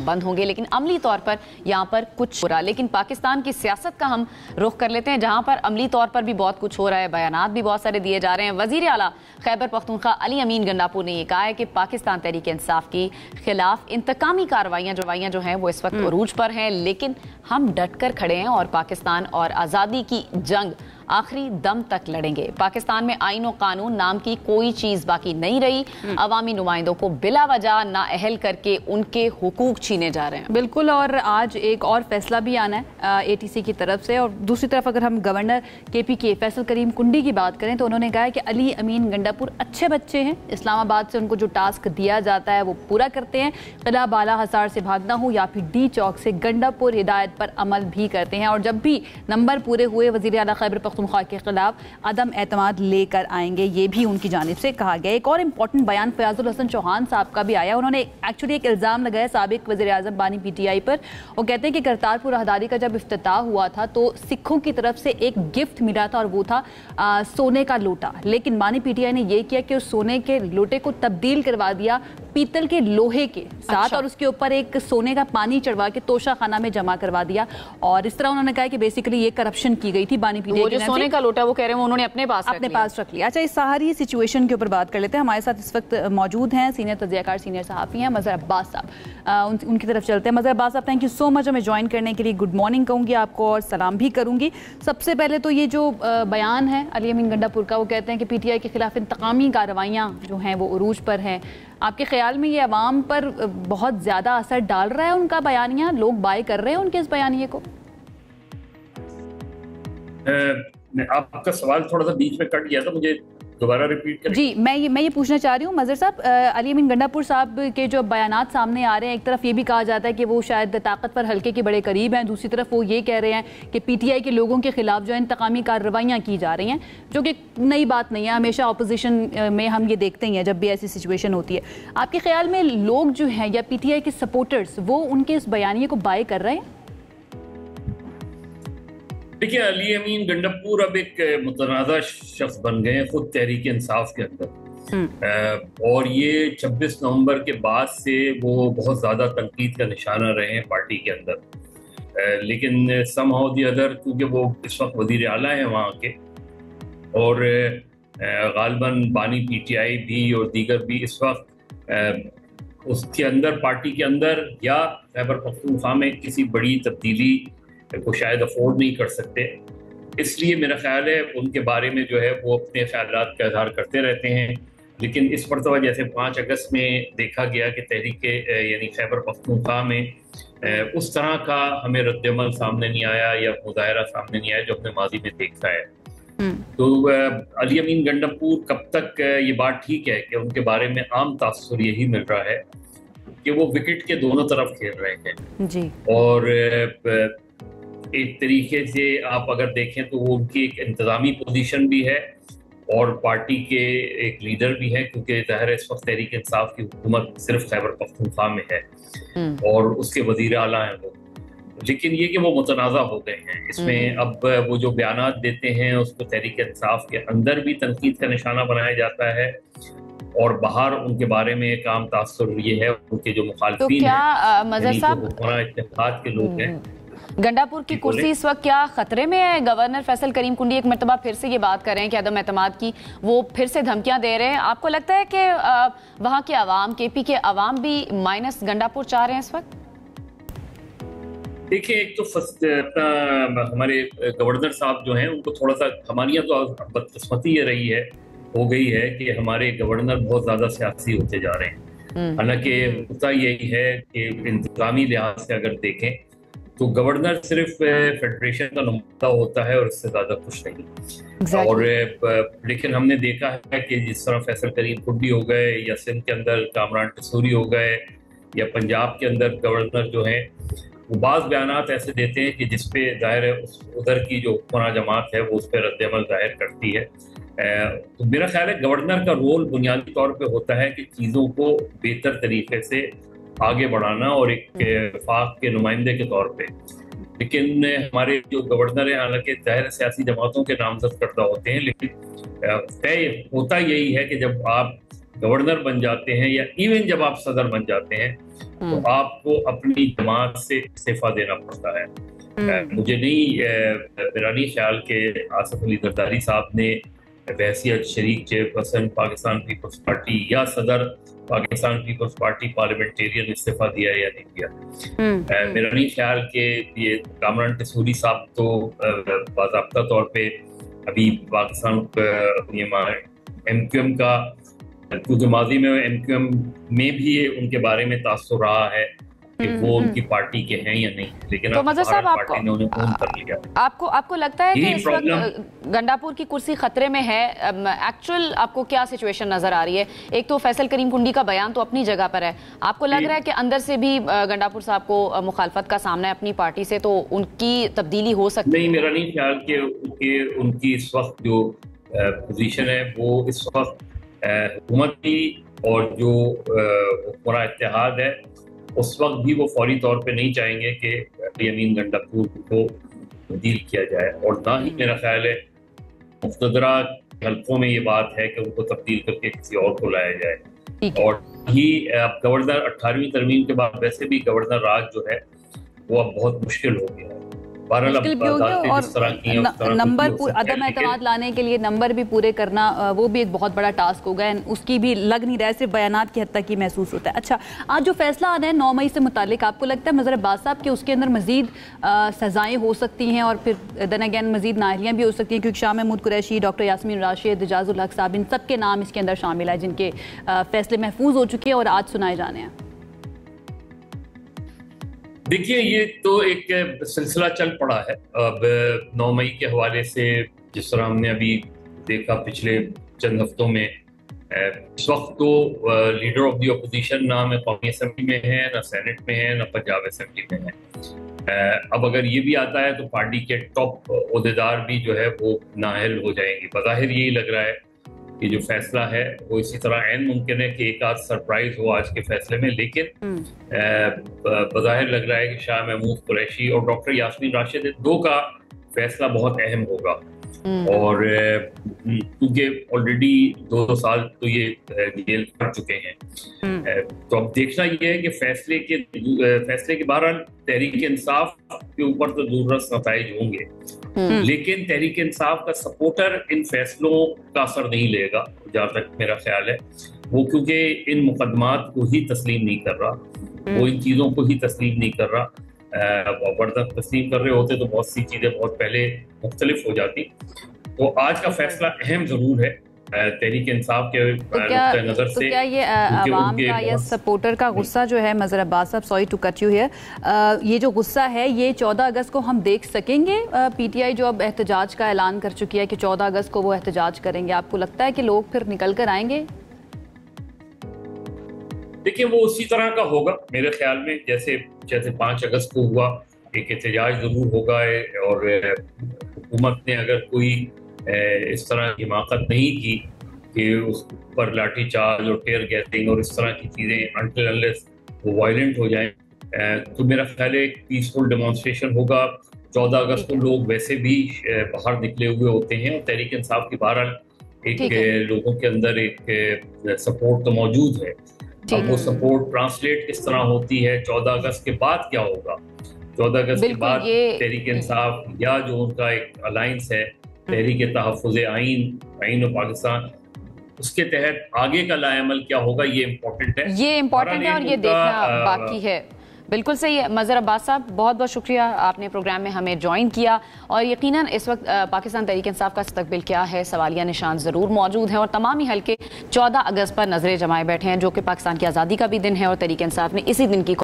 बंद होंगे, लेकिन अमली तौर पर यहाँ पर कुछ हो रहा है। लेकिन पाकिस्तान की सियासत का हम रुख कर लेते हैं, जहाँ पर अमली तौर पर भी बहुत कुछ हो रहा है, बयानात भी बहुत सारे दिए जा रहे हैं। वज़ीर आला खैबर पख्तूनख्वा अली अमीन गंडापुर ने यह कहा है कि पाकिस्तान तहरीक इंसाफ की खिलाफ इंतकामी कार्रवाइयाँ जो हैं वो इस वक्त उरूज पर हैं, लेकिन हम डट कर खड़े हैं और पाकिस्तान और आज़ादी की जंग आखिरी दम तक लड़ेंगे। पाकिस्तान में आईन और कानून नाम की कोई चीज बाकी नहीं रही। अवामी नुमाइंदों को बिला वजह नाअहल करके उनके हुकूक छीने जा रहे हैं। बिल्कुल, और आज एक और फैसला भी आना है एटीसी की तरफ से। और दूसरी तरफ अगर हम गवर्नर KPK फैसल करीम कुंडी की बात करें तो उन्होंने कहा है कि अली अमीन गंडापुर अच्छे बच्चे हैं, इस्लामाबाद से उनको जो टास्क दिया जाता है वो पूरा करते हैं। किला बाला हसार से भागना हो या फिर D चौक से गंडापुर हिदायत पर अमल भी करते हैं, और जब भी नंबर पूरे हुए वज़ीर आला खैबर पख्तूनख्वा के खिलाफ अदम एतमाद लेकर आएंगे, ये भी उनकी जानिब से कहा गया। एक और इम्पोर्टेंट बयान फयाजुल हसन चौहान साहब का भी आया। उन्होंने एक्चुअली एक इल्ज़ाम लगाया साबिक वज़ीर आज़म बानी PTI पर। वो कहते हैं कि करतारपुर राहदारी का जब इफ्तिताह हुआ था तो सिखों की तरफ से एक गिफ्ट मिला था और वो था सोने का लोटा, लेकिन बानी PTI ने यह किया कि उस सोने के लोटे को तब्दील करवा दिया पीतल के लोहे के साथ। अच्छा। और उसके ऊपर एक सोने का पानी चढ़वा के तोशा खाना में जमा करवा दिया, और इस तरह उन्होंने कहा कि बेसिकली ये करप्शन की गई थी बानी PTI। वो जो सोने का लोटा वो कह रहे हैं उन्होंने अपने पास रख लिया। अच्छा, इस सारी सिचुएशन के ऊपर बात कर लेते हैं। हमारे साथ इस वक्त मौजूद हैं सीनियर तज्ज़ियाकार, सीनियर सहाफ़ी हैं मज़हर अब्बास साहब। उनकी तरफ चलते हैं। मज़हर अब्बास साहब, थैंक यू सो मच हमें ज्वाइन करने के लिए। गुड मॉर्निंग कहूँगी आपको और सलाम भी करूँगी। सबसे पहले तो ये जो बयान है अली अमीन गंडापुर का, वो कहते हैं कि PTI के खिलाफ इंतकामी कार्रवाइयाँ जो हैं वो उरूज पर हैं। आपके ख्याल में ये अवाम पर बहुत ज़्यादा असर डाल रहा है उनका बयानिया? लोग बाय कर रहे हैं उनके इस बयानिए को? आपका सवाल थोड़ा सा बीच में कट गया था, मुझे दोबारा रिपीट करें। जी, मैं ये पूछना चाह रही हूँ मज़हर साहब, अली अमीन गंडापुर साहब के जो बयानात सामने आ रहे हैं, एक तरफ ये भी कहा जाता है कि वो शायद ताकतवर हल्के के बड़े करीब हैं, दूसरी तरफ वो ये कह रहे हैं कि PTI के लोगों के खिलाफ जो है इंतकामी कार्रवाइयाँ की जा रही हैं, जो कि नई बात नहीं है। हमेशा अपोजिशन में हम ये देखते ही हैं जब भी ऐसी सिचुएशन होती है। आपके ख्याल में लोग जो हैं या PTI के सपोर्टर्स वो उनके इस बयानिए को बाय कर रहे हैं? देखिए, अली अमीन गंडापुर अब एक मुतनाज़ा शख्स बन गए हैं खुद तहरीक इंसाफ के अंदर, और ये 26 नवंबर के बाद से वो बहुत ज़्यादा तनकीद का निशाना रहे हैं पार्टी के अंदर। लेकिन समहाउ दी अदर, क्योंकि वो इस वक्त वज़ीर आला हैं वहाँ के, और गालिबन बानी PTI भी और दीगर भी इस वक्त उसके अंदर, पार्टी के अंदर या खैबर पख्तूनख्वा में किसी बड़ी तब्दीली को शायद अफोर्ड नहीं कर सकते। इसलिए मेरा ख्याल है उनके बारे में जो है वो अपने ख्यालात का इजहार करते रहते हैं। लेकिन इस मरतबा जैसे 5 अगस्त में देखा गया कि तहरीक यानी खैबर पख्तूनख्वा में उस तरह का हमें रद्दअमल सामने नहीं आया या मुजाहरा सामने नहीं आया जो हमने माजी में देखा है। तो अली अमीन गंडापुर कब तक ये बात ठीक है कि उनके बारे में आम तासुर यही मिल रहा है कि वो विकेट के दोनों तरफ खेल रहे हैं जी। और एक तरीके से आप अगर देखें तो वो उनकी एक इंतज़ामी पोजीशन भी है और पार्टी के एक लीडर भी है, क्योंकि ज़ाहिर है इस वक्त तहरीक इंसाफ की हुकूमत सिर्फ खैबर पख्तूनख्वा में है और उसके वज़ीर आला हैं वो। लेकिन ये कि वो मुतनाज़ा हो गए हैं इसमें। अब वो जो बयानात देते हैं उसको तहरीक इंसाफ के अंदर भी तनकीद का निशाना बनाया जाता है और बाहर उनके बारे में एक आम तासुर ये है उनके जो मुखालफीन इत्तेहाद के लोग हैं। गंडापुर की कुर्सी इस वक्त क्या खतरे में है? गवर्नर फैसल करीम कुंडी एक मरतबा फिर से ये बात कर रहे हैं कि अदम एतमाद की वो फिर से धमकियां दे रहे हैं। आपको लगता है कि वहां के अवाम, KP के अवाम भी माइनस गंडापुर चाह रहे हैं इस वक्त? देखिए, एक तो हमारे गवर्नर साहब जो हैं उनको थोड़ा सा, हमारी यहाँ तो बदकिस्मती ये रही है, हो गई है कि हमारे गवर्नर बहुत ज़्यादा सियासी होते जा रहे हैं। हालांकि होता यही है कि इंतजामी लिहाज से अगर देखें तो गवर्नर सिर्फ फेडरेशन का नुमाइंदा होता है और इससे ज़्यादा कुछ नहीं। और लेकिन हमने देखा है कि जिस तरह फैसल करीम कुंडी हो गए या सिंध के अंदर कामरान टसूरी हो गए या पंजाब के अंदर गवर्नर जो हैं वो बाज़ बयानात ऐसे देते हैं कि जिसपे ज़ाहिर है उधर की जो हुक्मरान जमात है वो उस पर रद्दअमल ज़ाहिर करती है। तो मेरा ख्याल है गवर्नर का रोल बुनियादी तौर पे होता है कि चीज़ों को बेहतर तरीके से आगे बढ़ाना और एक वफाक के नुमाइंदे के तौर पे। लेकिन हमारे जो गवर्नर हैं हालांकि ज़ाहिर सियासी जमातों के नामजद करदा होते हैं, लेकिन तय होता यही है कि जब आप गवर्नर बन जाते हैं या इवन जब आप सदर बन जाते हैं تو آپ کو اپنی جماعت سے استعفیٰ دینا پڑتا ہے. مجھے میرا نہیں خیال کہ آصف علی زرداری صاحب نے بحیثیت شریک چیئرپرسن پاکستان پیپلز پارٹی یا صدر پاکستان پیپلز پارٹی پارلیمنٹیرین استعفیٰ دیا یا نہیں دیا. میرا نہیں خیال کہ یہ کامران ٹسوری صاحب تو باضابطہ طور پہ ابھی پاکستان ایم کیو ایم کا، کیونکہ ماضی میں ایم کیو ایم میں بھی ان کے بارے میں تاثر رہا ہے کہ وہ ان کی پارٹی کے ہیں یا نہیں، لیکن تو مظہر صاحب پارٹی نے انہیں فون کر لیا. آپ کو لگتا ہے کہ اس وقت گنڈاپور کی کرسی خطرے میں ہے؟ ایکچوئل آپ کو کیا سچویشن نظر آ رہی ہے؟ ایک تو فیصل کریم کنڈی کا بیان تو اپنی جگہ پر ہے، آپ کو لگ رہا ہے کہ اندر سے بھی گنڈاپور صاحب کو مخالفت کا سامنا ہے اپنی پارٹی سے، تو ان کی تبدیلی ہو سکتی ہے؟ نہیں، میرا نہیں خیال کہ ان کی اس وقت جو پوزیشن ہے وہ اس وقت حکومت کی اور جو پورا اتحاد ہے اس وقت بھی وہ فوری طور پہ نہیں چاہیں گے کہ علی امین گنڈاپور کو تبدیل کیا جائے، اور نہ ہی میرا خیال ہے مقتدرہ حلقوں میں یہ بات ہے کہ ان کو تبدیل کر کے کسی اور کو لایا جائے. اور یہ اب گورنر 18ویں ترمیم کے بعد ویسے بھی گورنر راج جو ہے وہ اب بہت مشکل ہو گیا ہے. مشکل بھی ہو گیا، اور نمبر عدم اعتماد لانے کے لیے نمبر بھی پورے کرنا وہ بھی ایک بہت بڑا ٹاسک ہوگا، اس کی بھی لگ نہیں رہا ہے، صرف بیانات کی حد تک ہی محسوس ہوتا ہے. اچھا، آج جو فیصلہ آنا ہے 9 مئی سے متعلق، آپ کو لگتا ہے مظہر عباس صاحب کہ اس کے اندر مزید سزائیں ہو سکتی ہیں اور پھر دن اگین مزید نااہلیاں بھی ہو سکتی ہیں؟ کیونکہ شاہ محمود قریشی، ڈاکٹر یاسمین راشد، اعجاز الحق صاحب، ان سب کے نام اس کے اندر شامل ہیں جن کے فیصلے محفوظ ہو چکے ہیں اور آج سنائے جانے ہیں. دیکھیے، یہ تو ایک سلسلہ چل پڑا ہے. اب 9 مئی کے حوالے سے جس طرح ہم نے ابھی دیکھا پچھلے چند ہفتوں میں، اس وقت تو لیڈر آف دی اپوزیشن نہ ہمیں قومی اسمبلی میں ہے، نہ سینٹ میں ہے، نہ پنجاب اسمبلی میں ہے. اب اگر یہ بھی آتا ہے تو پارٹی کے ٹاپ عہدیدار بھی جو ہے وہ نااہل ہو جائیں گے. بظاہر یہی لگ رہا ہے کہ جو فیصلہ ہے وہ اسی طرح عین ممکن ہے کہ ایک آدھ سرپرائز ہو آج کے فیصلے میں، لیکن بظاہر لگ رہا ہے کہ شاہ محمود قریشی اور ڈاکٹر یاسمین راشد دو کا فیصلہ بہت اہم ہوگا. اور کیونکہ آلریڈی 2 سال تو یہ جیل کر چکے ہیں، تو اب دیکھنا یہ ہے کہ فیصلے کے بہرحال تحریک انصاف کے اوپر تو زبردست نتائج ہوں گے، لیکن تحریک انصاف کا سپورٹر ان فیصلوں کا اثر نہیں لے گا جہاں تک میرا خیال ہے. وہ کیونکہ ان مقدمات کو ہی تسلیم نہیں کر رہا، وہ ان چیزوں کو ہی تسلیم نہیں کر رہا. ورنہ تسلیم کر رہے ہوتے تو بہت سی چیزیں بہت پہلے مختلف ہو جاتی. تو آج کا فیصلہ اہم ضرور ہے تحریک انصاف کے نقطۂ نظر سے. کیا یہ عوام کا یا سپورٹر کا غصہ جو ہے، مظہر عباس صاحب sorry to cut you here, یہ جو غصہ ہے یہ 14 اگست کو ہم دیکھ سکیں گے؟ پی ٹی آئی جو اب احتجاج کا اعلان کر چکی ہے کہ 14 اگست کو وہ احتجاج کریں گے، آپ کو لگتا ہے کہ لوگ پھر نکل کر آئیں گے؟ دیکھیں، وہ اسی طرح کا ہوگا میرے خیال میں جیسے 5 اگست کو ہوا. ایک احتجاج ضرور ہوگا، اور حکومت نے اگر کوئی اس طرح کی حماقت نہیں کی کہ اس پر لاٹھی چارج اور ٹیئر گیسنگ اور اس طرح کی چیزیں انٹل انلیس وہ وائلنٹ ہو جائیں، تو میرا خیال ہے ایک پیسفل ڈیمانسٹریشن ہوگا. 14 اگست کو لوگ ویسے بھی باہر نکلے ہوئے ہوتے ہیں، اور تحریک انصاف کی بہرحال ایک لوگوں کے اندر ایک سپورٹ تو موجود ہے. اب وہ سپورٹ ٹرانسلیٹ کس طرح ہوتی ہے 14 اگست کے بعد کیا ہوگا؟ 14 اگست کے بعد تحریک انصاف یا جو ان کا ایک الائنس ہے تحریک تحفظ آئین و پاکستان، اس کے تحت آگے کا لا عمل کیا ہوگا، یہ امپورٹنٹ ہے اور یہ دیکھنا باقی ہے. بالکل صحیح ہے. مظہر عباس صاحب، بہت بہت شکریہ، آپ نے پروگرام میں ہمیں جوائن کیا. اور یقیناً اس وقت پاکستان تحریک انصاف کا مستقبل کیا ہے، سوالیہ نشان ضرور موجود ہیں، اور تمام ہی حلقے 14 اگست پر نظریں جمائے بیٹھے ہیں جو کہ پاکستان کی آزادی کا بھی دن ہے، اور تحریک انصاف نے اسی دن کی